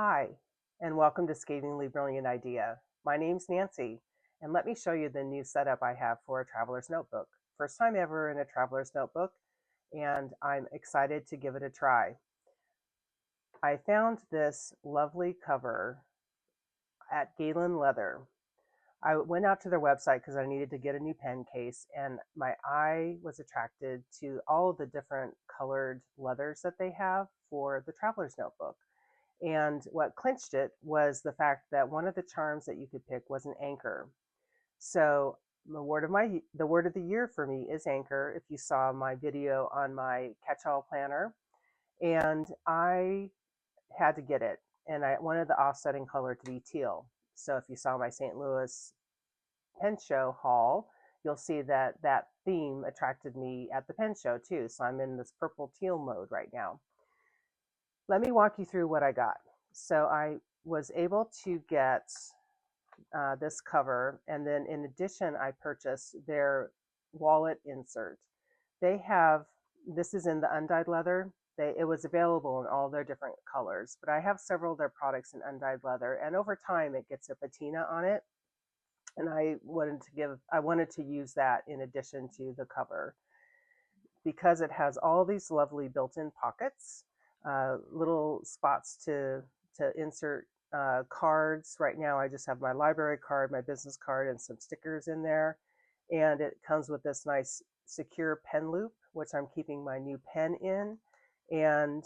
Hi, and welcome to Scathingly Brilliant Idea. My name's Nancy, and let me show you the new setup I have for a traveler's notebook. First time ever in a traveler's notebook, and I'm excited to give it a try. I found this lovely cover at Galen Leather. I went out to their website because I needed to get a new pen case, and my eye was attracted to all of the different colored leathers that they have for the traveler's notebook. And what clinched it was the fact that one of the charms that you could pick was an anchor. So the word of the year for me is anchor. If you saw my video on my catch-all planner, and I had to get it, and I wanted the offsetting color to be teal. So if you saw my St. Louis pen show haul, you'll see that that theme attracted me at the pen show too. So I'm in this purple teal mode right now. Let me walk you through what I got. So I was able to get this cover, and then in addition, I purchased their wallet insert. They have, this is in the undyed leather. It was available in all their different colors, but I have several of their products in undyed leather, and over time it gets a patina on it, and I wanted to use that in addition to the cover because it has all these lovely built-in pockets, little spots to insert cards. Right now I just have my library card, my business card, and some stickers in there. And it comes with this nice secure pen loop, which I'm keeping my new pen in. And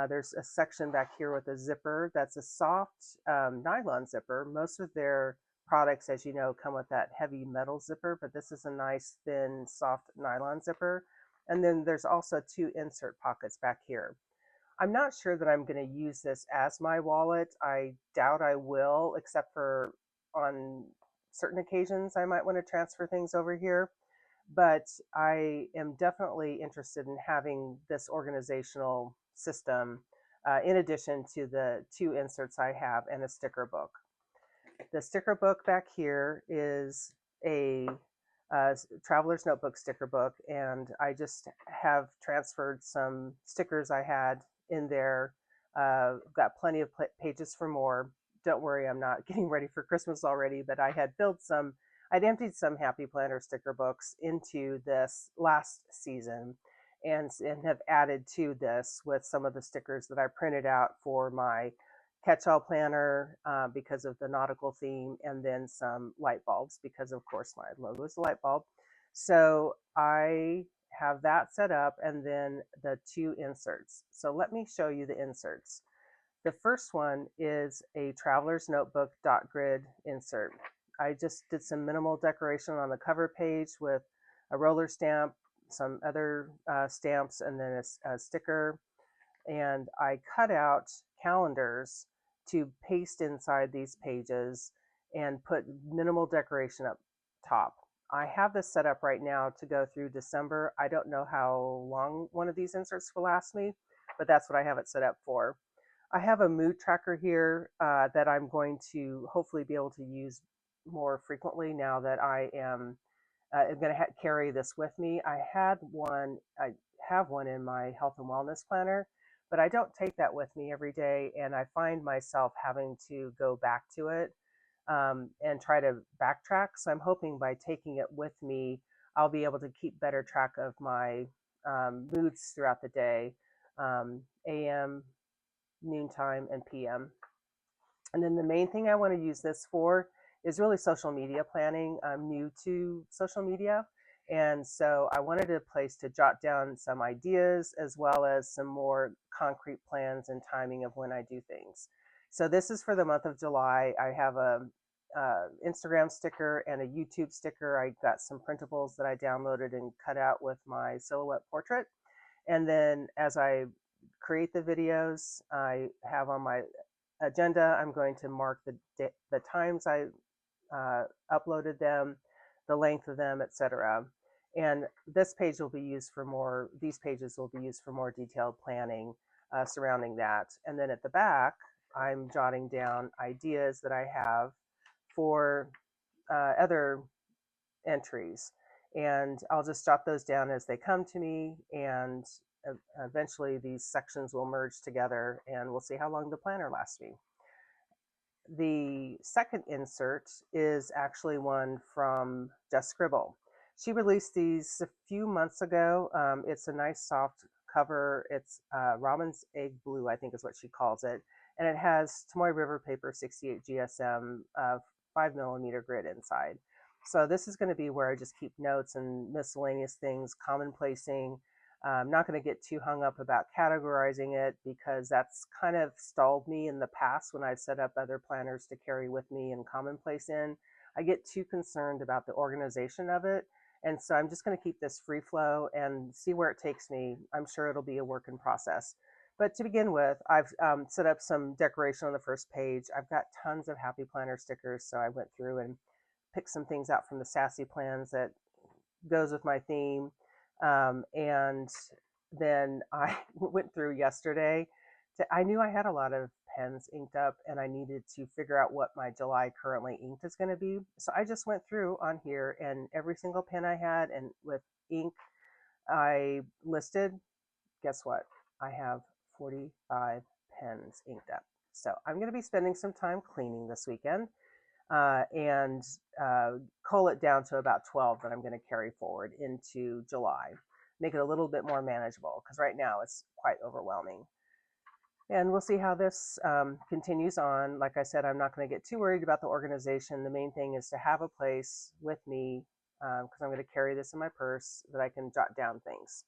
there's a section back here with a zipper that's a soft nylon zipper. Most of their products, as you know, come with that heavy metal zipper, but this is a nice thin soft nylon zipper. And then there's also two insert pockets back here. I'm not sure that I'm going to use this as my wallet. I doubt I will, except for on certain occasions I might want to transfer things over here. But I am definitely interested in having this organizational system in addition to the two inserts I have and a sticker book. The sticker book back here is a traveler's notebook sticker book, and I just have transferred some stickers I had in there. Got plenty of pages for more. Don't worry, I'm not getting ready for Christmas already, but I'd emptied some Happy Planner sticker books into this last season, and have added to this with some of the stickers that I printed out for my catch-all planner because of the nautical theme, and then some light bulbs because of course my logo is a light bulb. So I have that set up, and then the two inserts. So let me show you the inserts. The first one is a traveler's notebook dot grid insert. I just did some minimal decoration on the cover page with a roller stamp, some other stamps, and then a sticker. And I cut out calendars to paste inside these pages and put minimal decoration up top. I have this set up right now to go through December. I don't know how long one of these inserts will last me, but that's what I have it set up for. I have a mood tracker here that I'm going to hopefully be able to use more frequently now that I am going to carry this with me. I have one in my health and wellness planner, but I don't take that with me every day, and I find myself having to go back to it and try to backtrack. So I'm hoping by taking it with me, I'll be able to keep better track of my moods throughout the day, AM, noontime, and PM. And then the main thing I want to use this for is really social media planning. I'm new to social media, and so I wanted a place to jot down some ideas as well as some more concrete plans and timing of when I do things. So this is for the month of July. I have a Instagram sticker and a YouTube sticker. I got some printables that I downloaded and cut out with my silhouette portrait. And then as I create the videos, I have on my agenda, I'm going to mark the times I uploaded them, the length of them, etc. And this page will be used for more, these pages will be used for more detailed planning surrounding that. And then at the back, I'm jotting down ideas that I have for other entries. And I'll just jot those down as they come to me, and eventually these sections will merge together, and we'll see how long the planner lasts me. the second insert is actually one from Just Scribble. She released these a few months ago. It's a nice soft cover. It's Robin's Egg Blue, I think is what she calls it. And it has Tomoe River Paper 68 GSM 5mm grid inside. So this is going to be where I just keep notes and miscellaneous things, commonplacing. I'm not going to get too hung up about categorizing it because that's kind of stalled me in the past when I've set up other planners to carry with me and commonplace in. I get too concerned about the organization of it. And so I'm just going to keep this free flow and see where it takes me. I'm sure it'll be a work in process. But to begin with, I've set up some decoration on the first page. I've got tons of Happy Planner stickers, so I went through and picked some things out from the Sassy Plans that goes with my theme. And then I went through yesterday. I knew I had a lot of pens inked up and I needed to figure out what my July currently inked is going to be. So I just went through on here and every single pen I had and with ink I listed, guess what? I have 45 pens inked up. So I'm going to be spending some time cleaning this weekend and cull it down to about 12 that I'm going to carry forward into July. Make it a little bit more manageable because right now it's quite overwhelming. And we'll see how this continues on. Like I said, I'm not going to get too worried about the organization. The main thing is to have a place with me because I'm going to carry this in my purse that I can jot down things.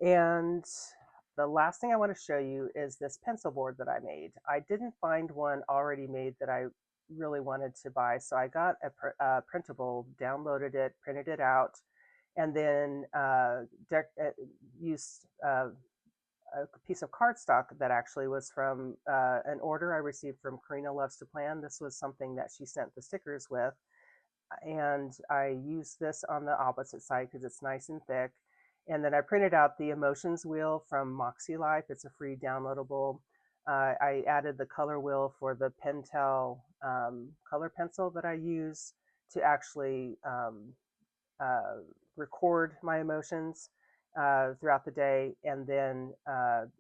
And the last thing I want to show you is this pencil board that I made. I didn't find one already made that I really wanted to buy, so I got a printable, downloaded it, printed it out, and then used a piece of cardstock that actually was from an order I received from Karina Loves to Plan. This was something that she sent the stickers with, and I used this on the opposite side because it's nice and thick. And then I printed out the emotions wheel from Moxie Life. It's a free downloadable. I added the color wheel for the Pentel color pencil that I use to actually record my emotions throughout the day. And then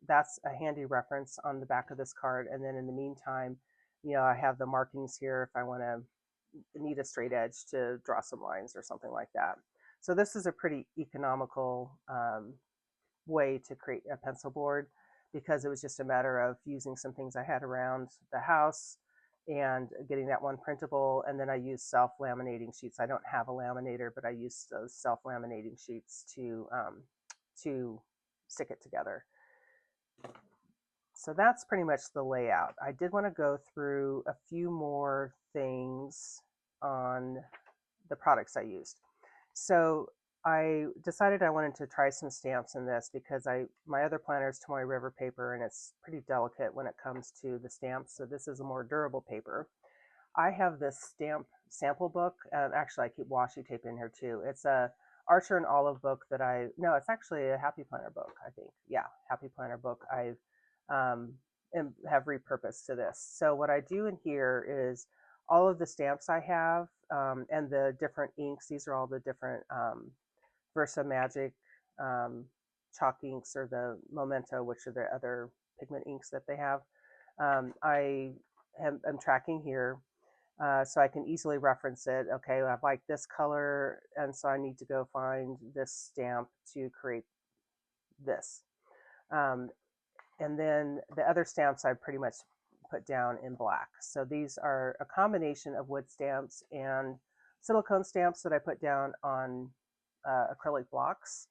that's a handy reference on the back of this card. And then in the meantime, I have the markings here if I want to need a straight edge to draw some lines or something like that. So this is a pretty economical way to create a pencil board because it was just a matter of using some things I had around the house and getting that one printable. And then I use self-laminating sheets. I don't have a laminator, but I use those self-laminating sheets to stick it together. So that's pretty much the layout. I did want to go through a few more things on the products I used. So I decided I wanted to try some stamps in this because my other planner is Tomoe River Paper and it's pretty delicate when it comes to the stamps. So this is a more durable paper. I have this stamp sample book. Actually, I keep washi tape in here too. It's a Archer and Olive book that no, it's actually a Happy Planner book, I think. Yeah, Happy Planner book I have repurposed to this. So what I do in here is all of the stamps I have and the different inks. These are all the different Versa Magic chalk inks or the Memento, which are the other pigment inks that they have. I'm tracking here so I can easily reference it. Okay, I like this color, and so I need to go find this stamp to create this. And then the other stamps I pretty much put down in black. So these are a combination of wood stamps and silicone stamps that I put down on acrylic blocks.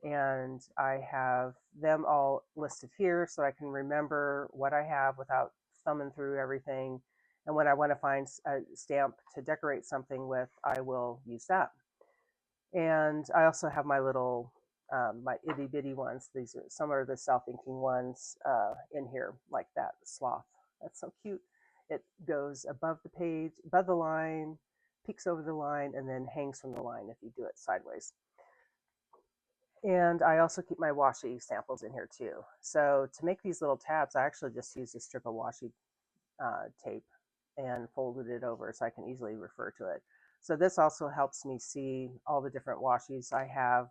And I have them all listed here so I can remember what I have without thumbing through everything. And when I want to find a stamp to decorate something with, I will use that. And I also have my little my itty bitty ones. These are some are the self-inking ones in here, like that sloth. That's so cute. It goes above the page, above the line, peeks over the line, and then hangs from the line if you do it sideways. And I also keep my washi samples in here too. So to make these little tabs, I actually just used a strip of washi tape and folded it over so I can easily refer to it. So this also helps me see all the different washis I have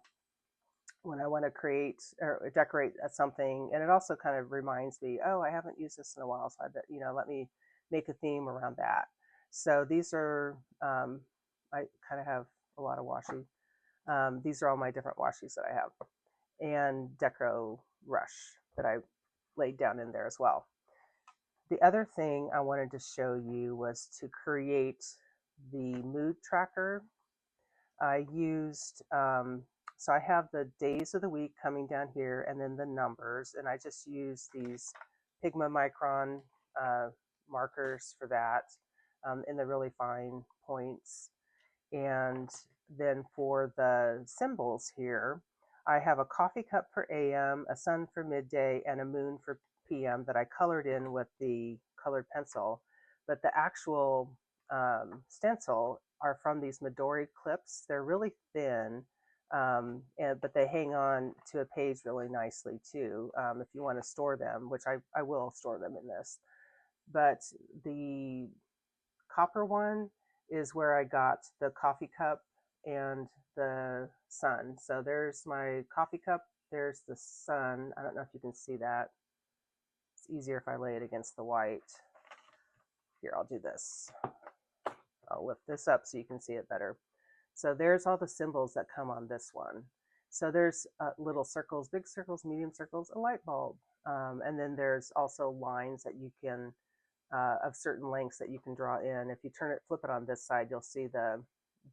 when I want to create or decorate something. And it also kind of reminds me, oh, I haven't used this in a while, so I bet, let me make a theme around that. So these are, I kind of have a lot of washi. These are all my different washies that I have, and Deco Rush that I laid down in there as well. The other thing I wanted to show you was to create the mood tracker. I used, so I have the days of the week coming down here and then the numbers, and I just use these Pigma Micron markers for that in the really fine points. And then for the symbols here, I have a coffee cup for AM, a sun for midday, and a moon for PM that I colored in with the colored pencil. But the actual stencil are from these Midori clips. They're really thin, but they hang on to a page really nicely too, if you want to store them, which I will store them in this. But the copper one is where I got the coffee cup and the sun. So there's my coffee cup, there's the sun. I don't know if you can see that. It's easier if I lay it against the white. Here, I'll do this. I'll lift this up so you can see it better. So there's all the symbols that come on this one. So there's little circles, big circles, medium circles, a light bulb. And then there's also lines that you can of certain lengths that you can draw in. If you flip it on this side, you'll see the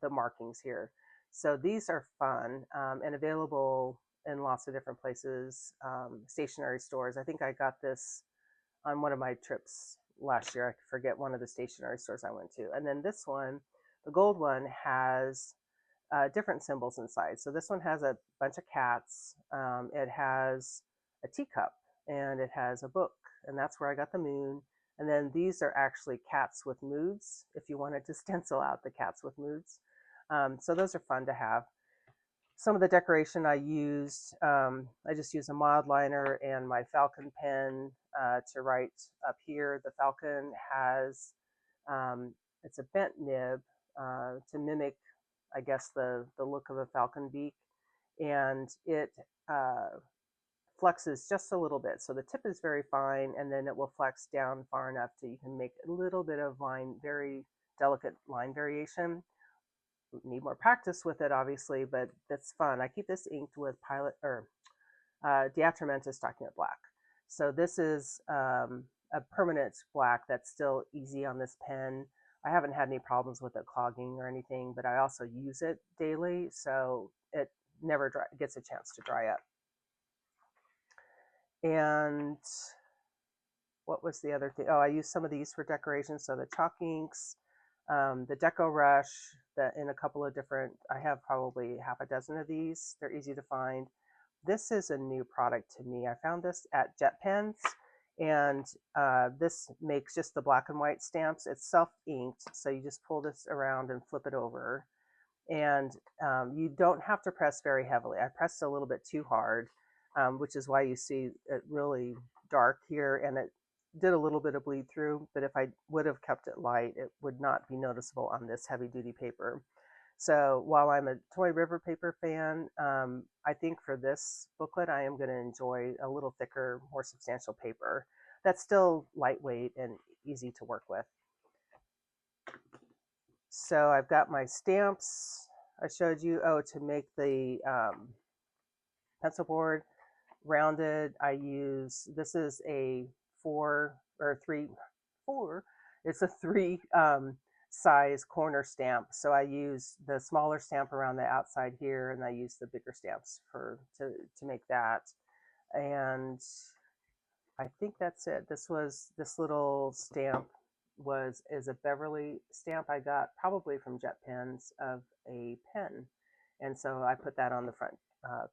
markings here. So these are fun and available in lots of different places, stationery stores. I think I got this on one of my trips last year. I forget one of the stationery stores I went to. And then this one, the gold one, has different symbols inside. So this one has a bunch of cats. It has a teacup, and it has a book, and that's where I got the moon. And then these are actually cats with moods, if you wanted to stencil out the cats with moods. So those are fun to have. Some of the decoration I used, I just used a mod liner and my Falcon pen to write up here. The Falcon has, it's a bent nib to mimic, I guess, the look of a falcon beak. And it flexes just a little bit. So the tip is very fine, and then it will flex down far enough so you can make a little bit of line, very delicate line variation. Need more practice with it, obviously, but that's fun. I keep this inked with Diatramentus Document Black. So this is a permanent black that's still easy on this pen. I haven't had any problems with it clogging or anything, but I also use it daily, so it never gets a chance to dry up. And what was the other thing? Oh, I used some of these for decoration. So the chalk inks, the Deco Rush, in a couple of different, I have probably half a dozen of these. They're easy to find. This is a new product to me. I found this at Jet Pens, and this makes just the black and white stamps. It's self-inked, so you just pull this around and flip it over. And you don't have to press very heavily. I pressed a little bit too hard, which is why you see it really dark here, and it did a little bit of bleed through, but if I would have kept it light, it would not be noticeable on this heavy duty paper. So while I'm a Tomoe River Paper fan, I think for this booklet, I am going to enjoy a little thicker, more substantial paper that's still lightweight and easy to work with. So I've got my stamps I showed you. Oh, to make the pencil board rounded, I use, this is a 4 or 3, 4, it's a 3 size corner stamp. So I use the smaller stamp around the outside here, and I use the bigger stamps to make that. And I think that's it. This little stamp is a Beverly stamp I got probably from Jet Pens of a pen. And so I put that on the front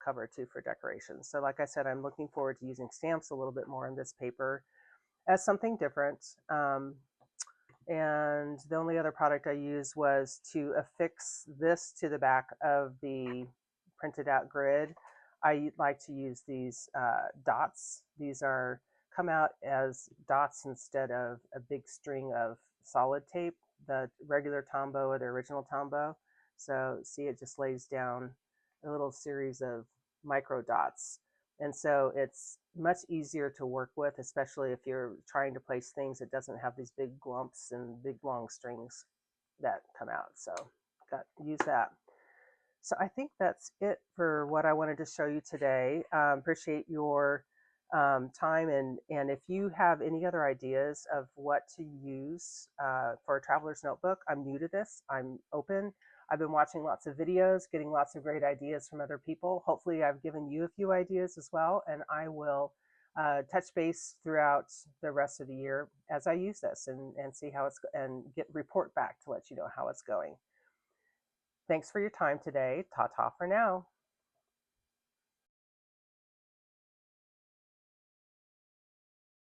cover too for decoration. So like I said, I'm looking forward to using stamps a little bit more in this paper as something different. And the only other product I used was to affix this to the back of the printed out grid. I like to use these dots. These come out as dots instead of a big string of solid tape, the regular Tombow or the original Tombow. So see, it just lays down a little series of micro dots. And so it's much easier to work with, especially if you're trying to place things that doesn't have these big glumps and big long strings that come out. So use that. So I think that's it for what I wanted to show you today. Appreciate your time, and if you have any other ideas of what to use for a traveler's notebook, I'm new to this. I'm open. I've been watching lots of videos, getting lots of great ideas from other people. Hopefully I've given you a few ideas as well, and I will touch base throughout the rest of the year as I use this and see how it's, and report back to let you know how it's going. Thanks for your time today. Ta-ta for now.